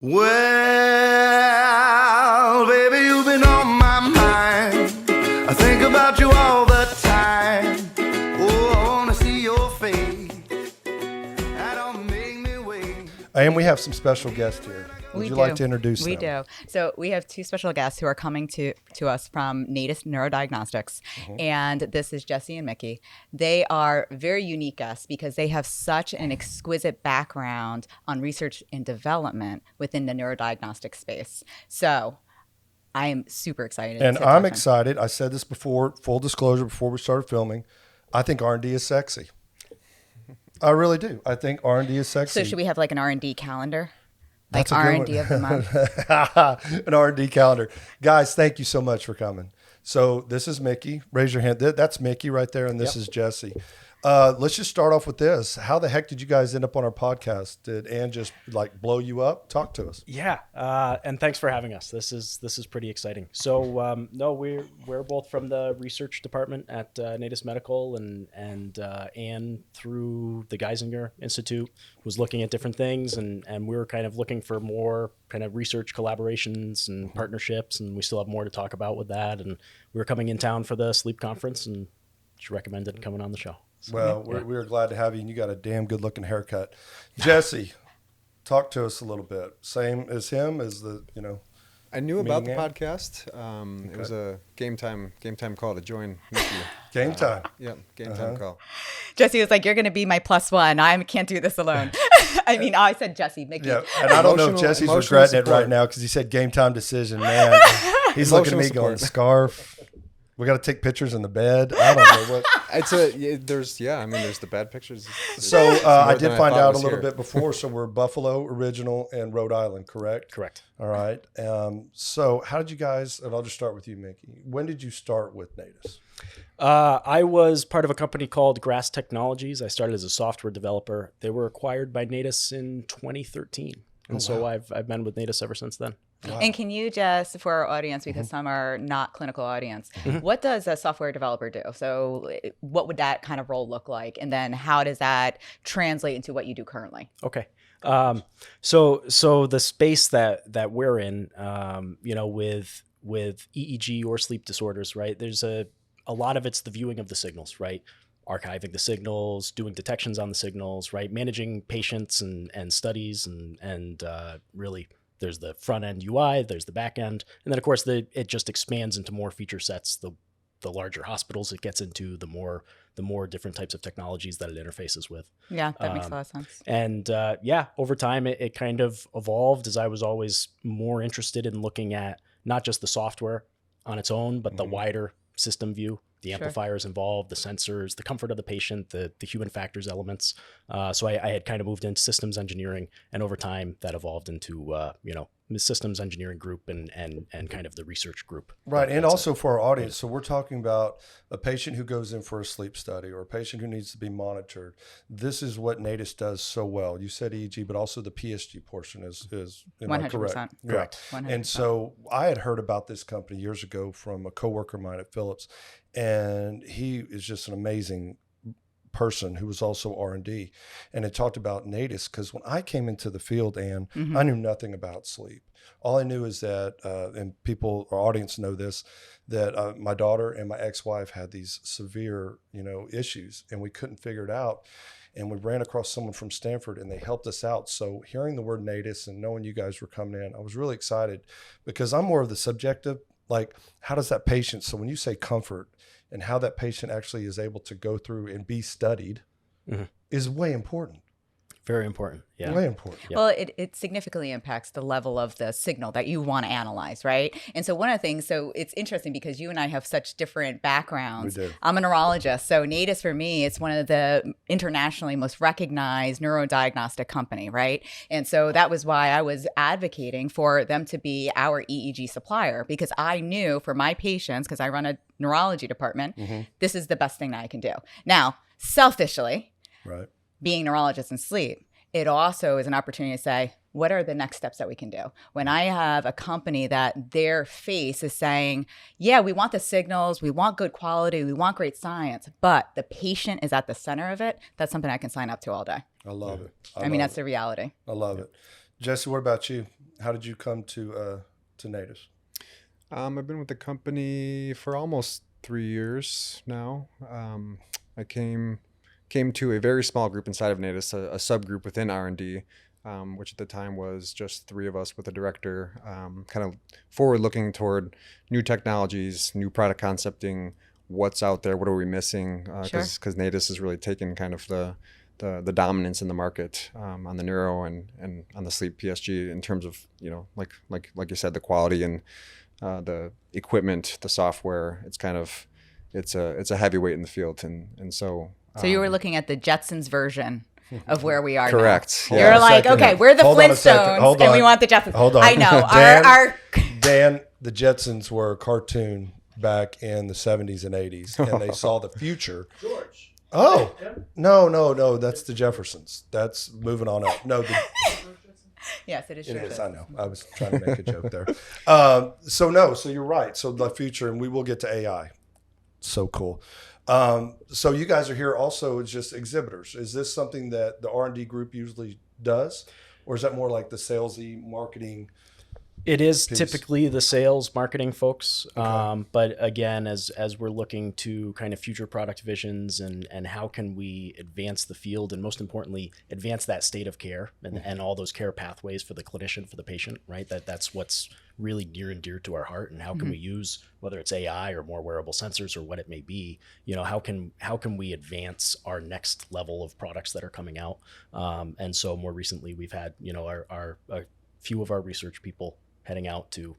Well, baby, you've been on my mind. I think about you all the time. Oh, I want to see your face. That don't make me wait. And we have some special guests here. Would you like to introduce them? We do. So we have two special guests who are coming to us from Natus Neuro Diagnostics. And this is Jesse and Mickey. They are very unique guests because they have such an exquisite background on research and development within the neurodiagnostic space. So I am super excited. And I'm excited. I said this before, full disclosure, before we started filming. I think R&D is sexy. I really do. I think R&D is sexy. So should we have like an R&D calendar? That's Like a good R&D one. of the month. An R&D calendar. Guys, thank you so much for coming. So this is Mickey. Raise your hand. That's Mickey right there, and this is Jesse. Let's just start off with this. How the heck did you guys end up on our podcast? Did Ann just like blow you up? Talk to us. Yeah, and thanks for having us. This is pretty exciting. So no, we're both from the research department at Natus Medical, and Ann through the Geisinger Institute was looking at different things, and we were kind of looking for more kind of research collaborations and partnerships, and we still have more to talk about with that. And we were coming in town for the sleep conference, and she recommended coming on the show. So, Well, we're glad to have you, and you got a damn good looking haircut. Jesse, talk to us a little bit. Same as him, as the, I knew about the Meeting podcast. It was a game time call to join Mickey. Game time. Yep, game time call. Jesse was like, "You're going to be my plus one. I can't do this alone." I mean, I said Jesse, Mickey. Yeah, and I don't know if Emotional- Jesse's emotional regretting it support. right now because he said game time decision. Man, he's looking at me Emotional going, support. scarf. We got to take pictures in the bed. I don't know what. There's the bad pictures. So It's I more did than find thought out a was little here. bit before. So we're Buffalo original and Rhode Island, correct? correct. All right. So how did you guys? And I'll just start with you, Mickey. When did you start with Natus? I was part of a company called Grass Technologies. I started as a software developer. They were acquired by Natus in 2013, and so I've been with Natus ever since then. And can you just, for our audience, because some are not clinical audience, what does a software developer do? So what would that kind of role look like? And then how does that translate into what you do currently? Okay. So the space that we're in, with EEG or sleep disorders, right? There's a lot of it's the viewing of the signals, right? Archiving the signals, doing detections on the signals, right? Managing patients and studies and really there's the front end UI, there's the back end. And then of course it just expands into more feature sets. The larger hospitals it gets into, the more different types of technologies that it interfaces with. Yeah, that makes a lot of sense. And over time, it kind of evolved as I was always more interested in looking at not just the software on its own, but the wider system view, the amplifiers involved, the sensors, the comfort of the patient, the human factors elements. So I had kind of moved into systems engineering, and over time that evolved into the systems engineering group and kind of the research group. Right. And That's also for our audience. So we're talking about a patient who goes in for a sleep study or a patient who needs to be monitored. This is what Natus does so well. You said EEG, but also the PSG portion is am I 100%. correct? Correct. Yeah. 100%. And so I had heard about this company years ago from a coworker of mine at Philips, and he is just an amazing person who was also R&D, and it talked about Natus because when I came into the field, Ann, I knew nothing about sleep. All I knew is that, and people, our audience know this, that my daughter and my ex-wife had these severe, issues, and we couldn't figure it out. And we ran across someone from Stanford, and they helped us out. So hearing the word Natus and knowing you guys were coming in, I was really excited because I'm more of the subjective, like how does that patient, so when you say comfort and how that patient actually is able to go through and be studied is way important. Very important. Yeah. Way important. Yep. Well, it significantly impacts the level of the signal that you want to analyze, right? And so one of the things, so it's interesting because you and I have such different backgrounds. We do. I'm a neurologist. So Natus for me, it's one of the internationally most recognized neurodiagnostic company, right? And so that was why I was advocating for them to be our EEG supplier, because I knew for my patients, because I run a neurology department, this is the best thing that I can do. Now, selfishly, Right. being neurologists in sleep, it also is an opportunity to say, what are the next steps that we can do? When I have a company that their face is saying, yeah, we want the signals, we want good quality, we want great science, but the patient is at the center of it, that's something I can sign up to all day. I love it. I mean, that's the reality. I love it. Jesse, what about you? How did you come to Natus? I've been with the company for almost 3 years now. I came to a very small group inside of Natus, a subgroup within R&D, which at the time was just three of us with a director, kind of forward looking toward new technologies, new product concepting, what's out there, what are we missing? Because Natus has really taken kind of the dominance in the market on the neuro and on the sleep PSG in terms of, like you said, the quality and the equipment, the software. It's kind of it's a heavyweight in the field, and so. So you were looking at the Jetsons version of where we are Correct. now. Yeah. You're like, okay, we're the Flintstones, and we want the Jetsons. Hold on. I know. Dan, the Jetsons were a cartoon back in the 70s and 80s, and they saw the future. George. Oh, no. That's the Jeffersons. That's moving on up. No, Yes, it is. it George. is. I know. I was trying to make a joke there. So you're right. So the future, and we will get to AI. So cool. So you guys are here also as just exhibitors. Is this something that the R&D group usually does, or is that more like the salesy marketing? It is piece? typically the sales marketing folks. Okay. But again, as we're looking to kind of future product visions and how can we advance the field and most importantly, advance that state of care and all those care pathways for the clinician, for the patient, right? That's what's really near and dear to our heart. And how can we use, whether it's AI or more wearable sensors or what it may be, how can we advance our next level of products that are coming out? And so more recently we've had, a few of our research people heading out to,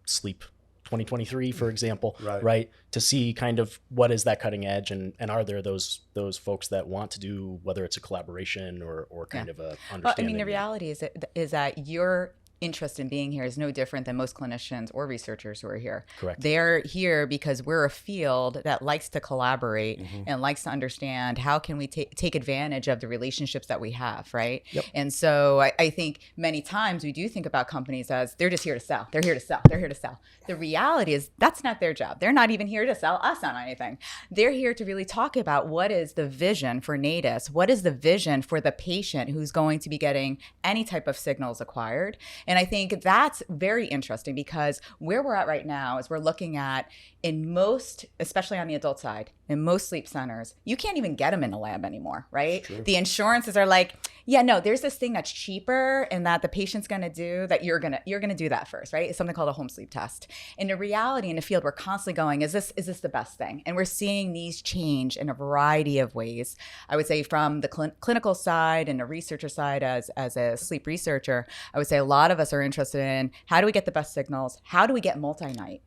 Sleep 2023, for example, right? To see kind of what is that cutting edge and are there those folks that want to do, whether it's a collaboration or kind of a understanding. Well, I mean, the reality is that your interest in being here is no different than most clinicians or researchers who are here. Correct. They're here because we're a field that likes to collaborate and likes to understand how can we take advantage of the relationships that we have, right? Yep. And so I think many times we do think about companies as they're just here to sell. They're here to sell. They're here to sell. The reality is that's not their job. They're not even here to sell us on anything. They're here to really talk about what is the vision for Natus, what is the vision for the patient who's going to be getting any type of signals acquired. And I think that's very interesting because where we're at right now is we're looking at in most, especially on the adult side, in most sleep centers, you can't even get them in a lab anymore, right? The insurances are like, yeah, no, there's this thing that's cheaper and that the patient's going to do that you're going to do that first, right? It's something called a home sleep test. And the reality in the field, we're constantly going, is this the best thing? And we're seeing these change in a variety of ways. I would say from the clinical side and the researcher side as a sleep researcher, I would say a lot of us are interested in how do we get the best signals? How do we get multi-night?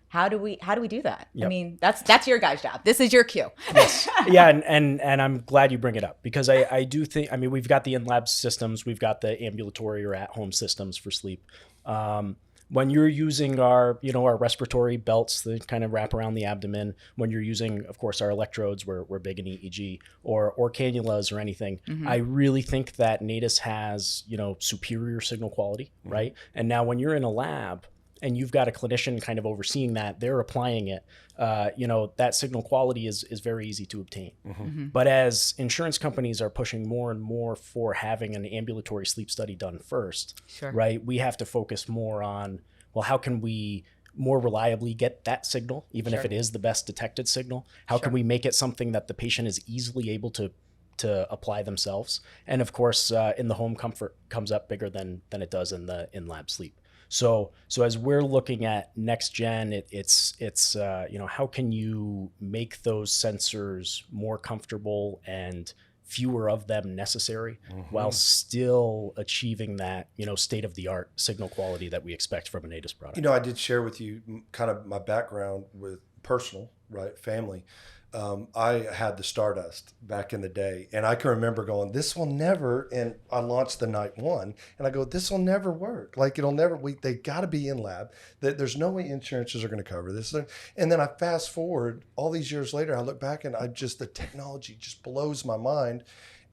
How do we do that? Yep. I mean, that's your guys' job. This is your cue. Yes. Yeah, and I'm glad you bring it up because I do think, I mean, we've got the in-lab systems, we've got the ambulatory or at-home systems for sleep. When you're using our respiratory belts that kind of wrap around the abdomen, when you're using, of course, our electrodes, we're big in EEG, or cannulas or anything, I really think that Natus has, superior signal quality, right? And now when you're in a lab, and you've got a clinician kind of overseeing that, they're applying it, that signal quality is very easy to obtain. But as insurance companies are pushing more and more for having an ambulatory sleep study done first, right, we have to focus more on, well, how can we more reliably get that signal, even if it is the best detected signal? How can we make it something that the patient is easily able to apply themselves? And of course, in the home, comfort comes up bigger than it does in the in-lab sleep. So as we're looking at next gen, it's how can you make those sensors more comfortable and fewer of them necessary while still achieving that, state of the art signal quality that we expect from a Natus product. I did share with you kind of my background with personal, right, family. I had the Stardust back in the day, and I can remember going, this will never, and I launched the night one, and I go, this will never work. Like, it'll never, they got to be in lab. There's no way insurances are going to cover this. And then I fast forward all these years later, I look back and the technology just blows my mind,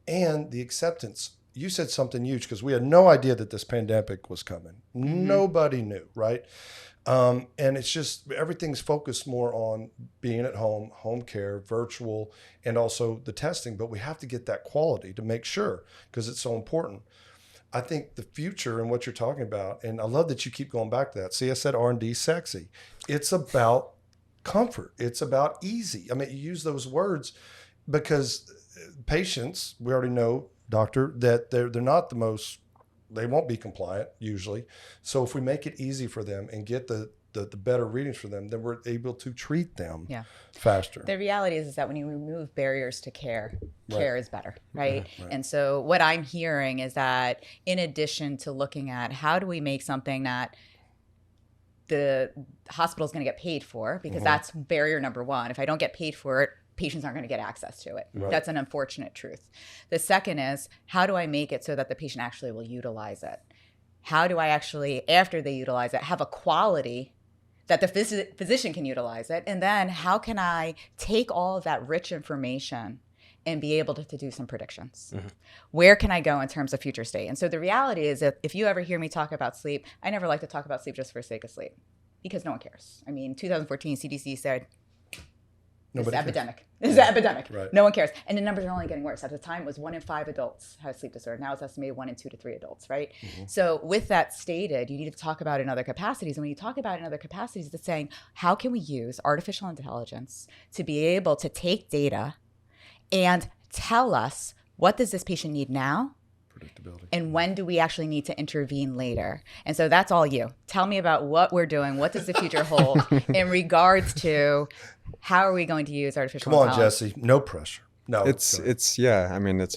and the acceptance. You said something huge because we had no idea that this pandemic was coming. Nobody knew, right? And it's just everything's focused more on being at home, home care, virtual, and also the testing. But we have to get that quality to make sure because it's so important. I think the future and what you're talking about, and I love that you keep going back to that. See, I said R&D sexy. It's about comfort. It's about easy. I mean, you use those words because patients, we already know, doctor, that they're not the most, they won't be compliant usually. So if we make it easy for them and get the better readings for them, then we're able to treat them faster. The reality is that when you remove barriers to care, Right. care is better, right? Right. And so what I'm hearing is that in addition to looking at how do we make something that the hospital is going to get paid for, because that's barrier number one. If I don't get paid for it, patients aren't going to get access to it. Right. That's an unfortunate truth. The second is, how do I make it so that the patient actually will utilize it? How do I actually, after they utilize it, have a quality that the physician can utilize it? And then how can I take all of that rich information and be able to do some predictions? Where can I go in terms of future state? And so the reality is, if you ever hear me talk about sleep, I never like to talk about sleep just for the sake of sleep, because no one cares. I mean, 2014, CDC said, it's Nobody cares. epidemic. It's an epidemic. Right. No one cares. And the numbers are only getting worse. At the time, it was 1 in 5 adults had a sleep disorder. Now it's estimated 1 in 2 to 3 adults, right? So with that stated, you need to talk about it in other capacities. And when you talk about it in other capacities, it's saying, how can we use artificial intelligence to be able to take data and tell us, what does this patient need now? Predictability. And when do we actually need to intervene later? And so that's all you. Tell me about what we're doing. What does the future hold in regards to how are we going to use artificial Come on, intelligence? Jesse. No pressure. No. It's yeah. I mean, it's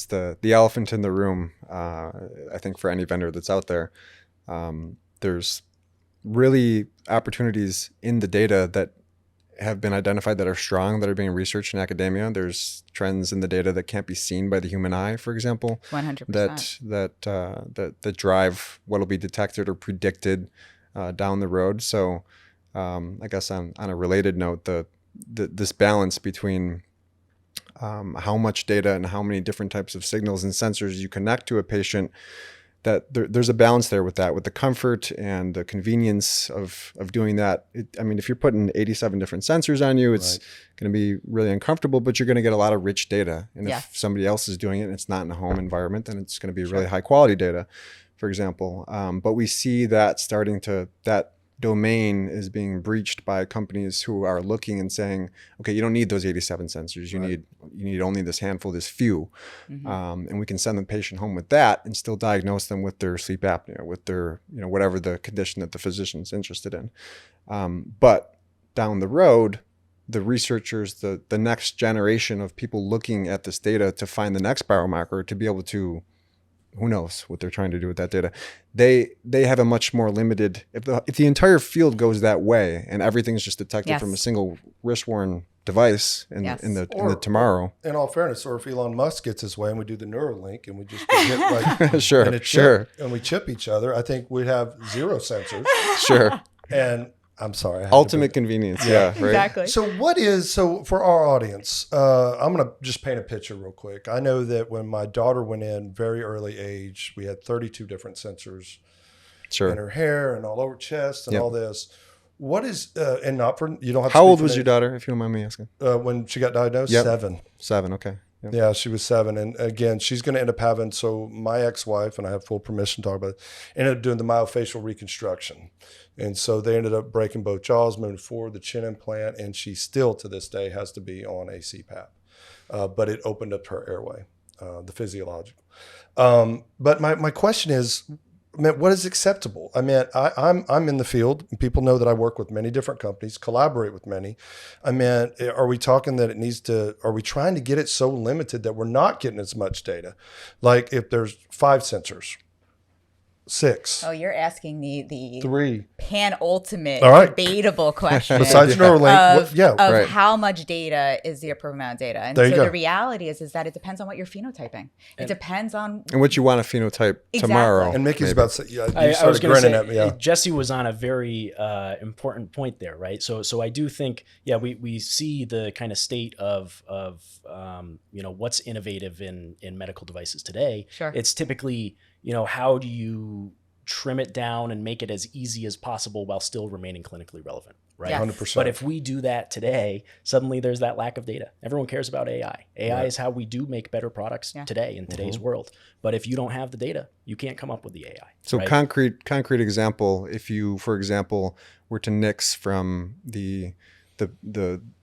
the elephant in the room. I think for any vendor that's out there, there's really opportunities in the data that have been identified that are strong, that are being researched in academia. There's trends in the data that can't be seen by the human eye, for example, 100%. that drive what will be detected or predicted down the road. So I guess on a related note, this balance between how much data and how many different types of signals and sensors you connect to a patient, that there's a balance there with that, with the comfort and the convenience of doing that. I mean, if you're putting 87 different sensors on you, it's going to be really uncomfortable, but you're going to get a lot of rich data. And if somebody else is doing it and it's not in a home environment, then it's going to be really high quality data, for example. But we see that that domain is being breached by companies who are looking and saying, okay, you don't need those 87 sensors. You need only this handful, this few. And we can send the patient home with that and still diagnose them with their sleep apnea, with their, whatever the condition that the physician's interested in. But down the road, the researchers, the next generation of people looking at this data to find the next biomarker, to be able to, who knows what they're trying to do with that data. They have a much more limited, if the entire field goes that way and everything's just detected from a single wrist-worn device in the tomorrow. In all fairness, or if Elon Musk gets his way and we do the Neuralink and we just hit like Sure, and sure. and we chip each other, I think we'd have 0 sensors. Sure. And I'm sorry. I had Ultimate convenience. Yeah, right. Exactly. So for our audience, I'm going to just paint a picture real quick. I know that when my daughter went in very early age, we had 32 different sensors in her hair and all over her chest and all this. What is, and not for, you don't have to How speak old for was me. your daughter, if you don't mind me asking? When she got diagnosed? Yep. 7. 7, okay. Yep. Yeah, she was 7. And again, she's going to end up having, so my ex-wife, and I have full permission to talk about it, ended up doing the myofascial reconstruction. And so they ended up breaking both jaws, moving forward, the chin implant, and she still to this day has to be on a CPAP. But it opened up her airway, the physiological. But my question is, I mean, what is acceptable? I mean, I'm in the field, and people know that I work with many different companies, collaborate with many. I mean, are we talking that are we trying to get it so limited that we're not getting as much data? Like if there's 5 sensors, 6. Oh, you're asking the 3. pan-ultimate All right. debatable question. Besides Neuralink, of how much data is the appropriate amount of data. And There you so go. the reality is that it depends on what you're phenotyping. It depends on And what you want to phenotype tomorrow. And Mickey's about to say, you I was started going to grinning say, at me. Yeah. Jesse was on a very important point there, right? So I do think, we see the kind of state of what's innovative in medical devices today. Sure. It's typically, how do you trim it down and make it as easy as possible while still remaining clinically relevant, right? Yes. 100%. But if we do that today, suddenly there's that lack of data. Everyone cares about AI. AI is how we do make better products today in today's world. But if you don't have the data, you can't come up with the AI. So right? concrete example, if you, for example, were to nix from the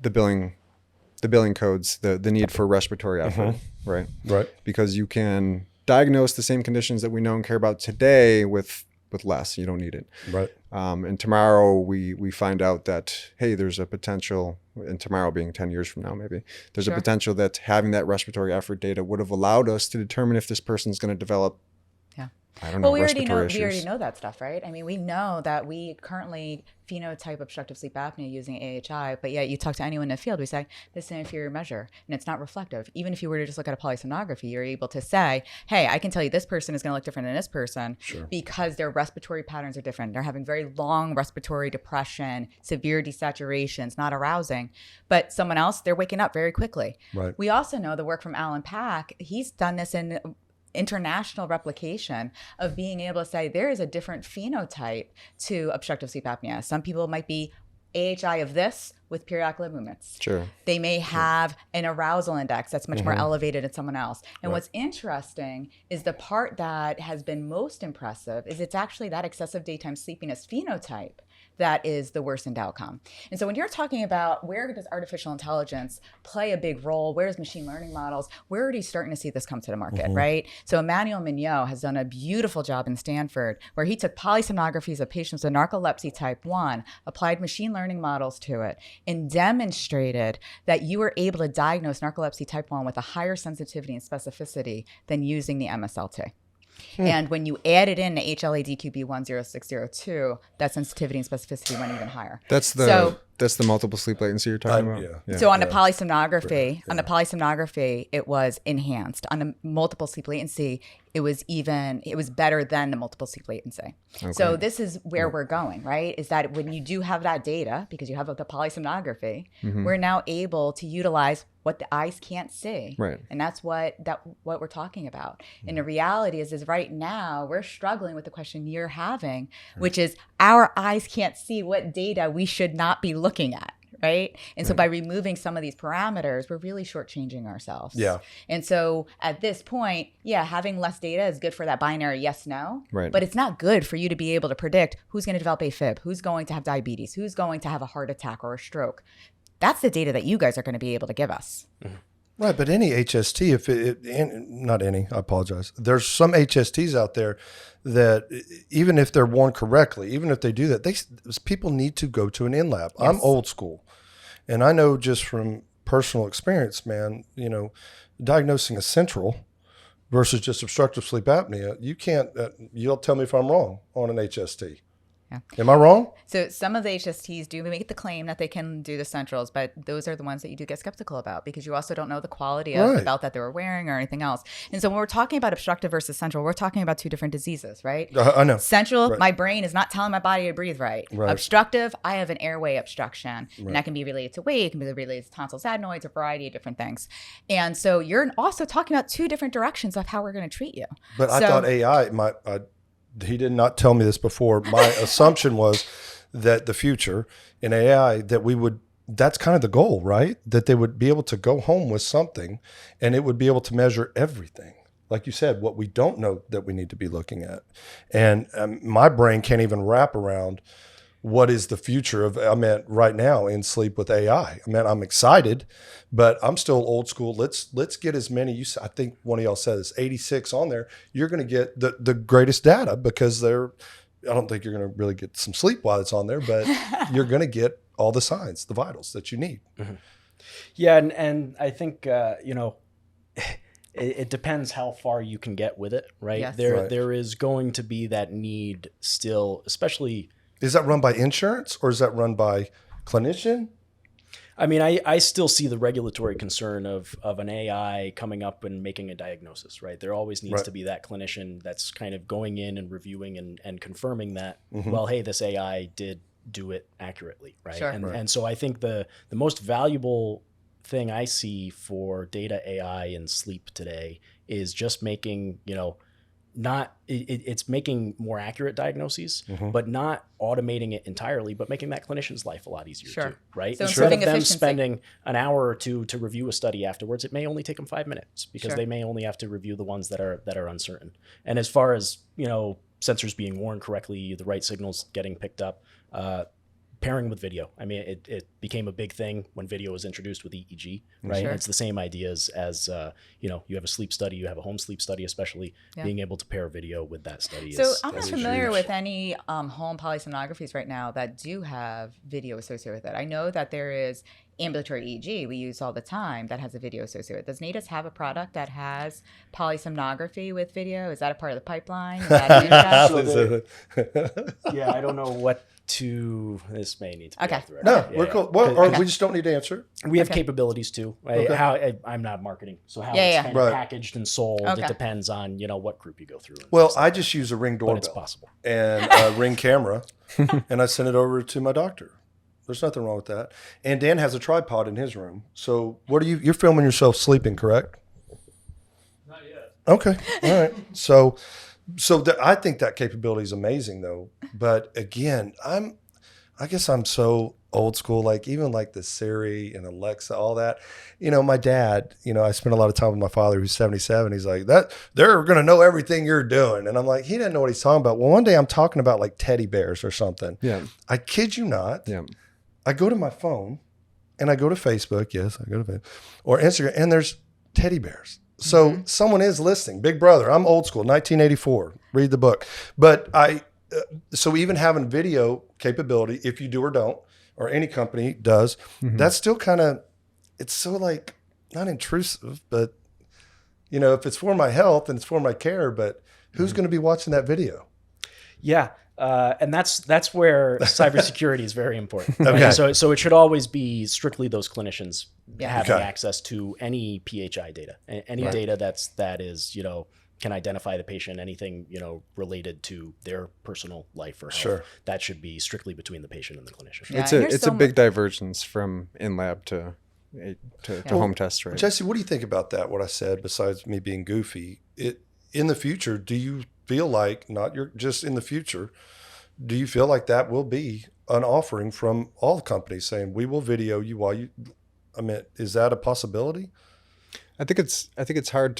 billing codes, the need for respiratory effort, right? Right. Because you can diagnose the same conditions that we know and care about today with less. You don't need it. Right. And tomorrow we find out that, hey, there's a potential, and tomorrow being 10 years from now, maybe, there's a potential that having that respiratory effort data would have allowed us to determine if this person's going to develop, I don't know, we already respiratory know issues. we already know that stuff, right? I mean, we know that we currently phenotype obstructive sleep apnea using AHI, but yet you talk to anyone in the field, we say this is an inferior measure and it's not reflective. Even if you were to just look at a polysomnography, you're able to say, hey, I can tell you this person is going to look different than this person because their respiratory patterns are different. They're having very long respiratory depression, severe desaturations, not arousing, but someone else, they're waking up very quickly. Right. We also know the work from Alan Pack. He's done this in international replication of being able to say there is a different phenotype to obstructive sleep apnea. Some people might be AHI of this with periodic lip movements. Sure. They may have an arousal index that's much more elevated in someone else. And what's interesting is the part that has been most impressive is it's actually that excessive daytime sleepiness phenotype that is the worsened outcome. And so when you're talking about where does artificial intelligence play a big role, where does machine learning models, we're already starting to see this come to the market, right? So Emmanuel Mignot has done a beautiful job in Stanford where he took polysomnographies of patients with narcolepsy type 1, applied machine learning models to it, and demonstrated that you were able to diagnose narcolepsy type 1 with a higher sensitivity and specificity than using the MSLT. And when you added in the HLA-DQB10602, that sensitivity and specificity went even higher. That's the multiple sleep latency you're talking about. Yeah. So on the polysomnography, it was enhanced. On the multiple sleep latency, it was better than the multiple sleep latency. Okay. So this is where we're going, right? Is that when you do have that data, because you have the polysomnography, we're now able to utilize what the eyes can't see. Right. And that's what we're talking about. And the reality is right now we're struggling with the question you're having, which is our eyes can't see what data we should not be looking at. Right. And so by removing some of these parameters, we're really shortchanging ourselves. Yeah. And so at this point, having less data is good for that binary yes, no. Right. But it's not good for you to be able to predict who's going to develop AFib, who's going to have diabetes, who's going to have a heart attack or a stroke. That's the data that you guys are going to be able to give us. Right, but any HST, not any, I apologize. There's some HSTs out there that even if they're worn correctly, even if they do that, people need to go to an in-lab. Yes. I'm old school, and I know just from personal experience, man, diagnosing a central versus just obstructive sleep apnea, you can't, you'll tell me if I'm wrong on an HST. Yeah. Am I wrong? So some of the HSTs do make the claim that they can do the centrals, but those are the ones that you do get skeptical about because you also don't know the quality of the belt that they were wearing or anything else. And so when we're talking about obstructive versus central, we're talking about two different diseases, right? I know. Central, my brain is not telling my body to breathe right. Obstructive, I have an airway obstruction. And that can be related to weight, it can be related to tonsills, adenoids, a variety of different things. And so you're also talking about two different directions of how we're going to treat you. But I thought AI he did not tell me this before. My assumption was that the future in AI, that's kind of the goal, right? That they would be able to go home with something and it would be able to measure everything. Like you said, what we don't know that we need to be looking at. And my brain can't even wrap around what is the future of, right now in sleep with AI. I'm excited, but I'm still old school. Let's get as many, I think one of y'all says 86 on there. You're going to get the greatest data because I don't think you're going to really get some sleep while it's on there, but you're going to get all the signs, the vitals that you need. Yeah. And I think, it depends how far you can get with it, right? Yes. There is going to be that need still, especially. Is that run by insurance or is that run by clinician? I still see the regulatory concern of an AI coming up and making a diagnosis, right? There always needs to be that clinician that's kind of going in and reviewing and confirming that, well, hey, this AI did do it accurately, right? Sure. And so I think the most valuable thing I see for data AI and sleep today is just making, it's making more accurate diagnoses, but not automating it entirely, but making that clinician's life a lot easier Sure. too, right? So Instead of improving them efficiency. spending an hour or two to review a study afterwards, it may only take them 5 minutes because Sure. they may only have to review the ones that are uncertain. And as far as, sensors being worn correctly, the right signals getting picked up, pairing with video. I mean, it became a big thing when video was introduced with EEG, right? Sure. It's the same ideas as, you have a sleep study, you have a home sleep study, especially being able to pair video with that study. So is, I'm not is familiar huge. with any home polysomnographies right now that do have video associated with it. I know that there is ambulatory EEG we use all the time that has a video associated with it. Does Natus have a product that has polysomnography with video? Is that a part of the pipeline? Is that Yeah, I don't know what this may need to be Okay. off the record. No, Yeah, we're yeah. cool. Well, or we just don't need to answer. We have Okay. capabilities too. I'm not marketing, so how Yeah, it's yeah. kind Right. of packaged and sold, Okay. it depends on what group you go through. and Well, things like I that. just use a Ring but it's doorbell possible. and a Ring camera, and I send it over to my doctor. There's nothing wrong with that. And Dan has a tripod in his room. So what are you're filming yourself sleeping, correct? Not yet. Okay. All right. So I think that capability is amazing though. But again, I guess I'm so old school, like even like the Siri and Alexa, all that. My dad, I spent a lot of time with my father who's 77. He's like, that they're going to know everything you're doing. And I'm like, he didn't know what he's talking about. Well, one day I'm talking about like teddy bears or something. Yeah. I kid you not. Yeah. I go to my phone and I go to Facebook. Yes, I go to Facebook or Instagram, and there's teddy bears. So someone is listening. Big Brother. I'm old school, 1984. Read the book. But so even having video capability, if you do or don't, or any company does, that's still kind of, it's so like not intrusive, but if it's for my health and it's for my care, but who's going to be watching that video? Yeah. And that's where cybersecurity is very important. Okay. Right? So it should always be strictly those clinicians having Okay. access to any PHI data, any data that is can identify the patient, anything related to their personal life or health. Sure. That should be strictly between the patient and the clinician. Yeah, It's and a there's it's so a big divergence from in lab to home tests, right? Jesse, what do you think about that? What I said, besides me being goofy, in the future, do you feel like just in the future, do you feel like that will be an offering from all companies saying we will video you while you? I mean, is that a possibility? I think it's hard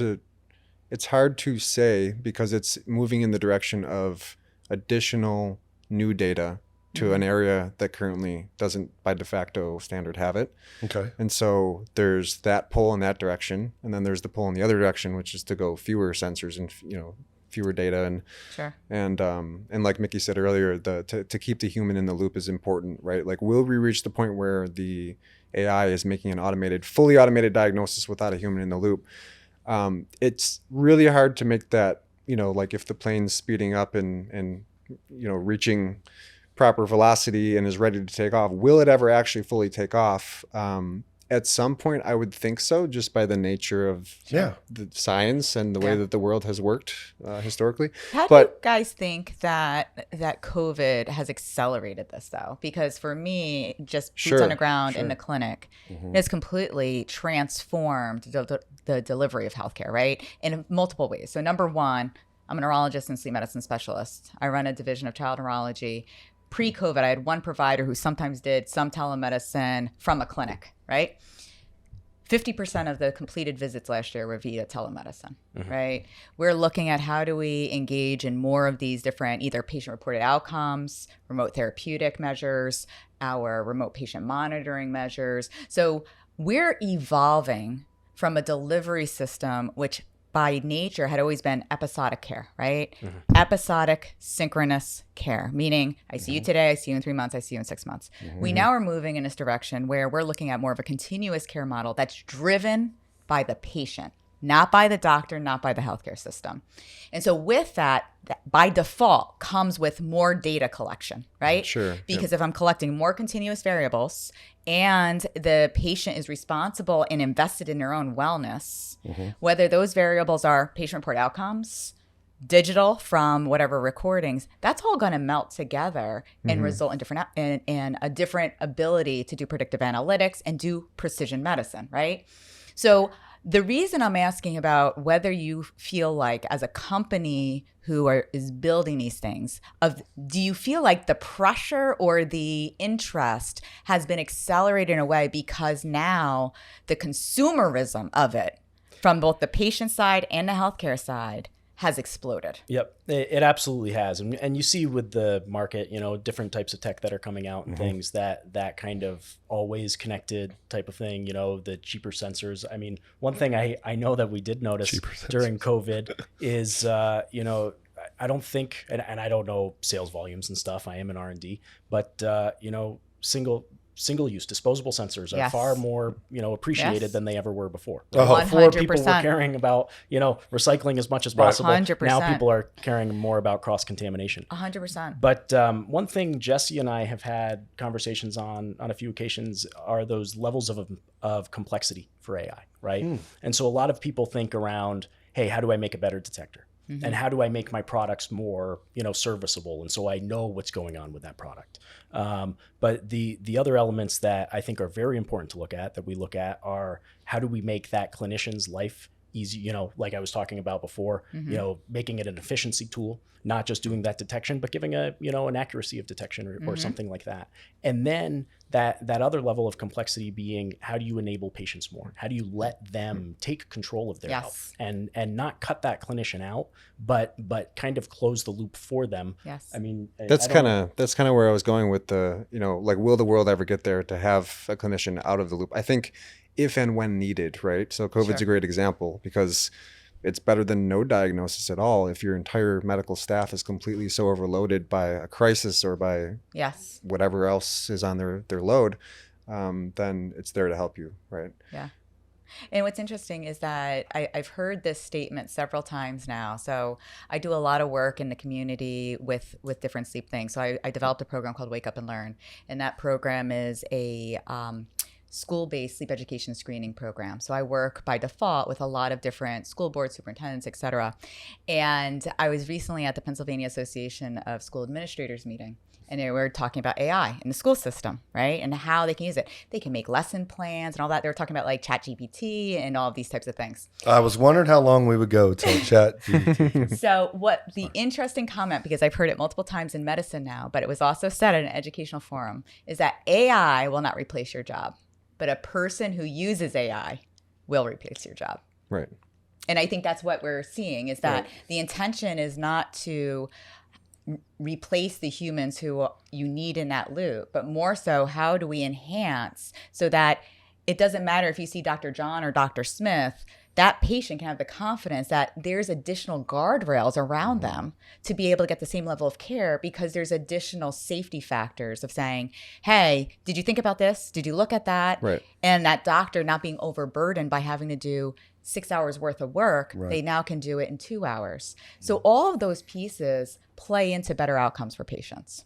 to say because it's moving in the direction of additional new data to an area that currently doesn't by de facto standard have it. Okay. And so there's that pull in that direction, and then there's the pull in the other direction, which is to go fewer sensors and fewer data Sure. and like Mickey said earlier, to keep the human in the loop is important, right? Like, will we reach the point where the AI is making an fully automated diagnosis without a human in the loop? It's really hard to make that, like if the plane's speeding up and reaching proper velocity and is ready to take off, will it ever actually fully take off? At some point, I would think so, just by the nature of the science and the way that the world has worked historically. How do you guys think that COVID has accelerated this, though? Because for me, just boots on the ground in the clinic, it has completely transformed the delivery of healthcare, right? In multiple ways. So number one, I'm a neurologist and sleep medicine specialist. I run a division of child neurology. Pre-COVID, I had one provider who sometimes did some telemedicine from a clinic, right? 50% of the completed visits last year were via telemedicine, right? We're looking at how do we engage in more of these different either patient-reported outcomes, remote therapeutic measures, our remote patient monitoring measures. So we're evolving from a delivery system which by nature had always been episodic care, right? Episodic synchronous care, meaning I see you today, I see you in 3 months, I see you in 6 months. We now are moving in this direction where we're looking at more of a continuous care model that's driven by the patient, not by the doctor, not by the healthcare system. And so with that by default comes with more data collection, right? Sure. Because if I'm collecting more continuous variables and the patient is responsible and invested in their own wellness, whether those variables are patient-reported outcomes, digital from whatever recordings, that's all going to melt together and result in different in a different ability to do predictive analytics and do precision medicine, right? So The reason I'm asking about whether you feel like, as a company who is building these things, do you feel like the pressure or the interest has been accelerated in a way because now the consumerism of it from both the patient side and the healthcare side has exploded? Yep, it absolutely has, and you see with the market, different types of tech that are coming out and things that kind of always connected type of thing. The cheaper sensors. I mean, one thing I know that we did notice during COVID is I don't think, and I don't know sales volumes and stuff. I am in R&D, but single-use disposable sensors are far more, appreciated than they ever were before. Right? Before, people were caring about, recycling as much as possible. 100%. Now people are caring more about cross-contamination. 100%. But one thing Jesse and I have had conversations on a few occasions are those levels of complexity for AI, right? And so a lot of people think around, hey, how do I make a better detector? And how do I make my products more, serviceable? And so I know what's going on with that product. But the other elements that I think are very important to look at, that we look at, are how do we make that clinician's life easy, like I was talking about before, making it an efficiency tool, not just doing that detection, but giving an accuracy of detection or something like that. And then that other level of complexity being, how do you enable patients more? How do you let them take control of their health and not cut that clinician out, but kind of close the loop for them? Yes. I mean, that's kind of where I was going with the, like, will the world ever get there to have a clinician out of the loop? I think if and when needed, right? So COVID's a great example, because it's better than no diagnosis at all. If your entire medical staff is completely so overloaded by a crisis or by whatever else is on their load, then it's there to help you, right? Yeah. And what's interesting is that I've heard this statement several times now. So I do a lot of work in the community with different sleep things. So I developed a program called Wake Up and Learn. And that program is a school-based sleep education screening program. So I work by default with a lot of different school boards, superintendents, et cetera. And I was recently at the Pennsylvania Association of School Administrators meeting, and they were talking about AI in the school system, right? And how they can use it. They can make lesson plans and all that. They were talking about like ChatGPT and all of these types of things. I was wondering how long we would go till ChatGPT. So what the interesting comment, because I've heard it multiple times in medicine now, but it was also said at an educational forum, is that AI will not replace your job, but a person who uses AI will replace your job. Right. And I think that's what we're seeing, is that the intention is not to replace the humans who you need in that loop, but more so, how do we enhance so that it doesn't matter if you see Dr. John or Dr. Smith, that patient can have the confidence that there's additional guardrails around them to be able to get the same level of care, because there's additional safety factors of saying, hey, did you think about this? Did you look at that? Right. And that doctor not being overburdened by having to do 6 hours worth of work, they now can do it in 2 hours. So all of those pieces play into better outcomes for patients.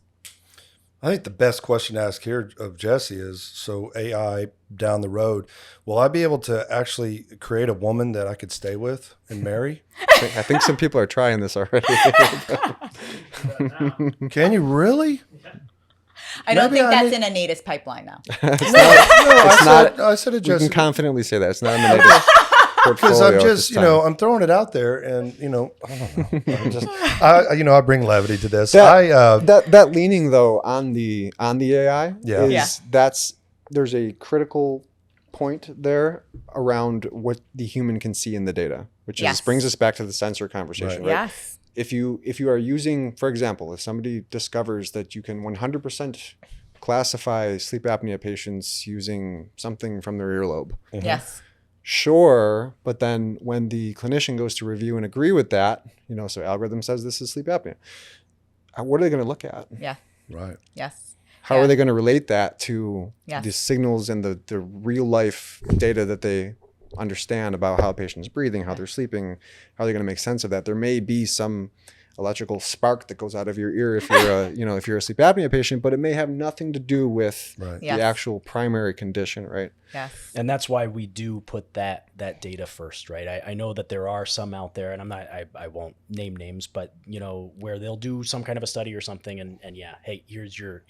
I think the best question to ask here of Jesse is, so AI down the road, will I be able to actually create a woman that I could stay with and marry? I think some people are trying this already. Can you really? I don't think that's in a Natus pipeline now. I said it just. You can confidently say that. It's not in the Natus because I'm just, I'm throwing it out there, and I don't know. I bring levity to this. That leaning though on the AI there's a critical point there around what the human can see in the data, which brings us back to the sensor conversation, right? Yes. If you are using, for example, if somebody discovers that you can 100% classify sleep apnea patients using something from their earlobe. Yes. Sure, but then when the clinician goes to review and agree with that, so algorithm says this is sleep apnea, what are they going to look at? Yeah. Right. Yes. How are they going to relate that to the signals and the real life data that they understand about how a patient's breathing, how they're sleeping, how they're going to make sense of that? There may be some electrical spark that goes out of your ear if you're a, if you're a sleep apnea patient, but it may have nothing to do with Right. Yes. the actual primary condition, right? Yes. And that's why we do put that data first, right? I know that there are some out there, and I won't name names, but where they'll do some kind of a study or something, and yeah, hey, here's your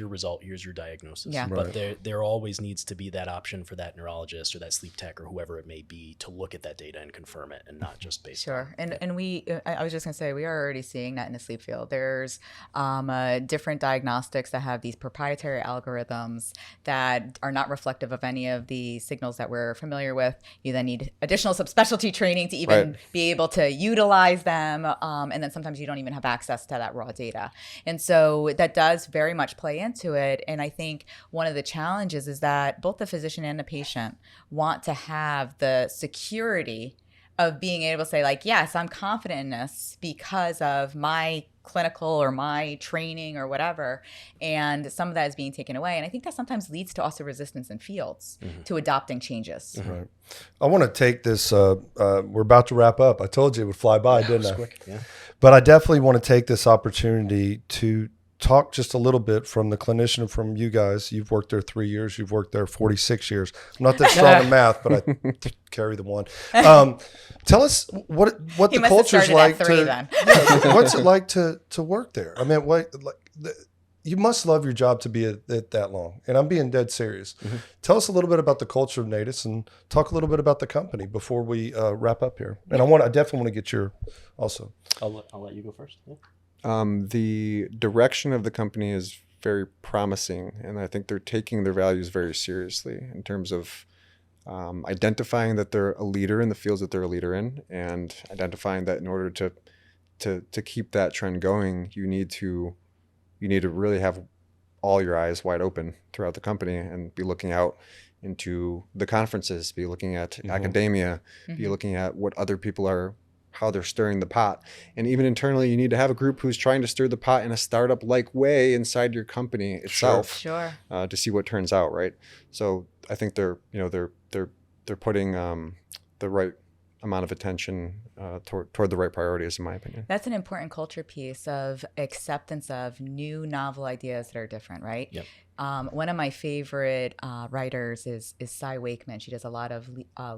result, here's your diagnosis. Yeah. But there always needs to be that option for that neurologist or that sleep tech or whoever it may be to look at that data and confirm it, and not just based on. Sure. And I was just going to say, we are already seeing that in the sleep field. There's different diagnostics that have these proprietary algorithms that are not reflective of any of the signals that we're familiar with. You then need additional subspecialty training to even be able to utilize them. And then sometimes you don't even have access to that raw data. And so that does very much play into it. And I think one of the challenges is that both the physician and the patient want to have the security of being able to say, like, yes, I'm confident in this because of my clinical or my training or whatever. And some of that is being taken away. And I think that sometimes leads to also resistance in fields to adopting changes. Right. I want to take this, we're about to wrap up. I told you it would fly by, didn't I? Quick, yeah. But I definitely want to take this opportunity to talk just a little bit from the clinician, from you guys. You've worked there 3 years. You've worked there 46 years. I'm not that strong in math, but I carry the one. Tell us what He the must have culture's started like at 3 to. then. Yeah, what's it like to work there? I mean, you must love your job to be at that long. And I'm being dead serious. Tell us a little bit about the culture of Natus and talk a little bit about the company before we wrap up here. And I definitely want to get your also. I'll let you go first. Yeah. The direction of the company is very promising, and I think they're taking their values very seriously in terms of identifying that they're a leader in the fields that they're a leader in, and identifying that in order to keep that trend going, you need to really have all your eyes wide open throughout the company and be looking out into the conferences, be looking at academia, be looking at what other people are, how they're stirring the pot. And even internally, you need to have a group who's trying to stir the pot in a startup-like way inside your company itself. Sure. To see what turns out, right? So I think they're putting the right amount of attention toward the right priorities, in my opinion. That's an important culture piece of acceptance of new novel ideas that are different, right? Yep. One of my favorite writers is Cy Wakeman. She does a lot of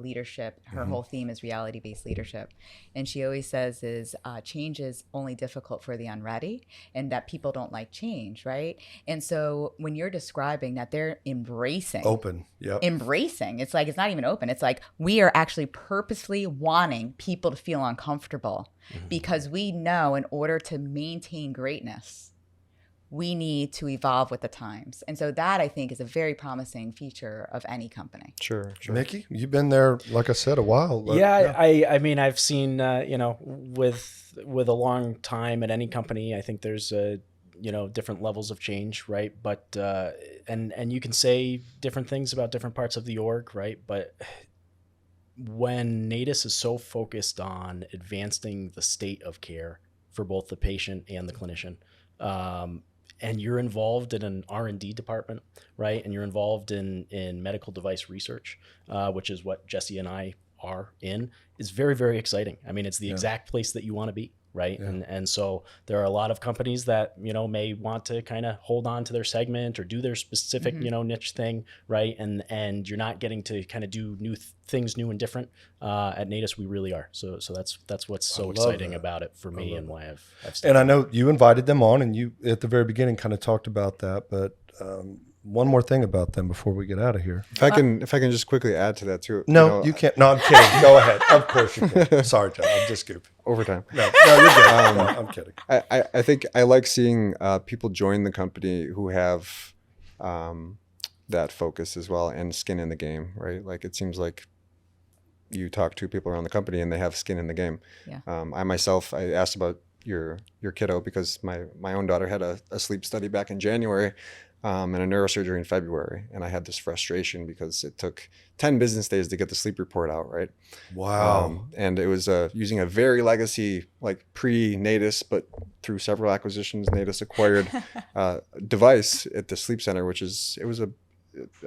leadership. Her whole theme is reality-based leadership. And she always says change is only difficult for the unready, and that people don't like change, right? And so when you're describing that they're embracing. Open, yeah. Embracing. It's like, it's not even open. It's like we are actually purposefully wanting people to feel uncomfortable because we know in order to maintain greatness, we need to evolve with the times. And so that, I think, is a very promising feature of any company. Sure. Mickey, you've been there, like I said, a while. Yeah. I mean, I've seen, with a long time at any company, I think there's different levels of change, right? But, and you can say different things about different parts of the org, right? But when Natus is so focused on advancing the state of care for both the patient and the clinician, and you're involved in an R&D department, right? And you're involved in medical device research, which is what Jesse and I are in, is very, very exciting. I mean, it's the exact place that you want to be, right? Yeah. And so there are a lot of companies that, may want to kind of hold on to their segment or do their specific, niche thing, right? And you're not getting to kind of do things new and different. At Natus, we really are. So that's what's so exciting about it for me, and why I've And I know you invited them on, and you at the very beginning kind of talked about that, but one more thing about them before we get out of here. If I can just quickly add to that too. No, you can't. No, I'm kidding. Go ahead. Of course you can. Sorry, John. I'm just goofing. Overtime. No, you're good. No, I'm kidding. I think I like seeing people join the company who have that focus as well and skin in the game, right? Like, it seems like you talk to people around the company and they have skin in the game. Yeah. I asked about your kiddo because my own daughter had a sleep study back in January. And a neurosurgery in February. And I had this frustration because it took 10 business days to get the sleep report out, right? Wow. And it was using a very legacy, like pre-Natus, but through several acquisitions, Natus acquired device at the sleep center, it was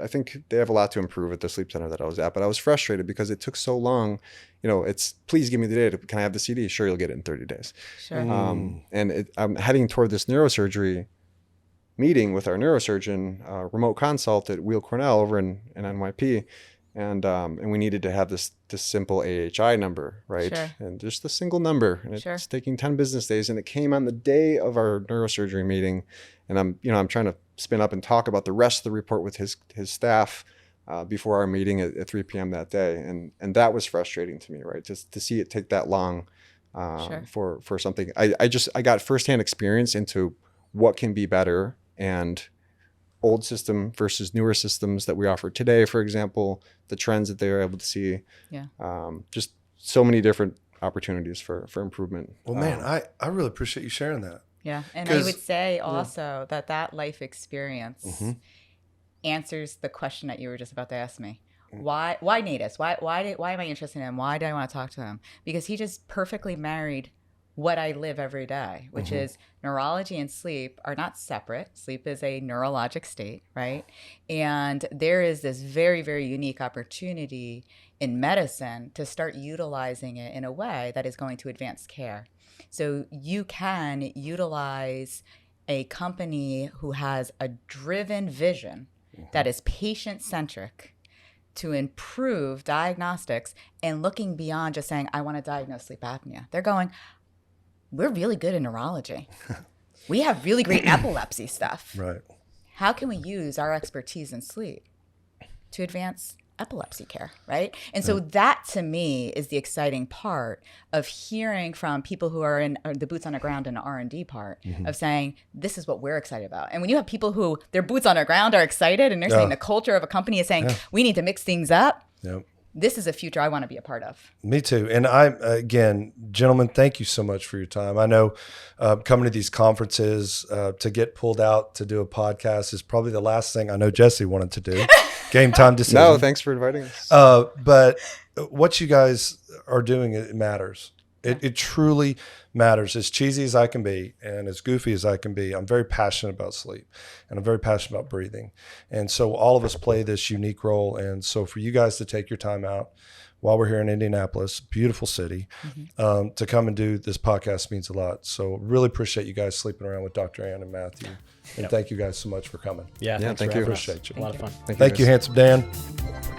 I think they have a lot to improve at the sleep center that I was at, but I was frustrated because it took so long. It's please give me the data. Can I have the CD? Sure, you'll get it in 30 days. Sure. And I'm heading toward this neurosurgery meeting with our neurosurgeon, remote consult at Weill Cornell over in NYP. And we needed to have this simple AHI number, right? Sure. And just a single number. And Sure. it's taking 10 business days. And it came on the day of our neurosurgery meeting. And I'm trying to spin up and talk about the rest of the report with his staff before our meeting at 3 p.m. that day. And that was frustrating to me, right? Just to see it take that long Sure. for something. I got firsthand experience into what can be better, and old system versus newer systems that we offer today, for example, the trends that they were able to see. Yeah. Just so many different opportunities for improvement. Well, man, I really appreciate you sharing that. Yeah. And I 'Cause- would say also that life experience Mm-hmm. answers the question that you were just about to ask me. Why Natus? Why am I interested in him? Why do I want to talk to him? Because he just perfectly married what I live every day, which is neurology and sleep are not separate. Sleep is a neurologic state, right? And there is this very, very unique opportunity in medicine to start utilizing it in a way that is going to advance care. So you can utilize a company who has a driven vision that is patient-centric to improve diagnostics and looking beyond just saying, I want to diagnose sleep apnea. They're going, we're really good in neurology. We have really great epilepsy stuff. Right. How can we use our expertise in sleep to advance epilepsy care, right? And so that to me is the exciting part of hearing from people who are in the boots on the ground in the R&D part of saying, this is what we're excited about. And when you have people who their boots on the ground are excited and they're saying the culture of a company is saying, we need to mix things up, Yep. this is a future I want to be a part of. Me too. And again, gentlemen, thank you so much for your time. I know coming to these conferences to get pulled out to do a podcast is probably the last thing I know Jesse wanted to do. Game time decision. No, thanks for inviting us. But what you guys are doing, it matters. It truly matters. As cheesy as I can be and as goofy as I can be, I'm very passionate about sleep and I'm very passionate about breathing. And so all of us play this unique role. And so for you guys to take your time out while we're here in Indianapolis, beautiful city, to come and do this podcast means a lot. So really appreciate you guys sleeping around with Dr. Ann and Matthew. And thank you guys so much for coming. Yeah, thanks thank for you. having us. Appreciate you. A lot of fun. Thank you, guys. handsome Dan.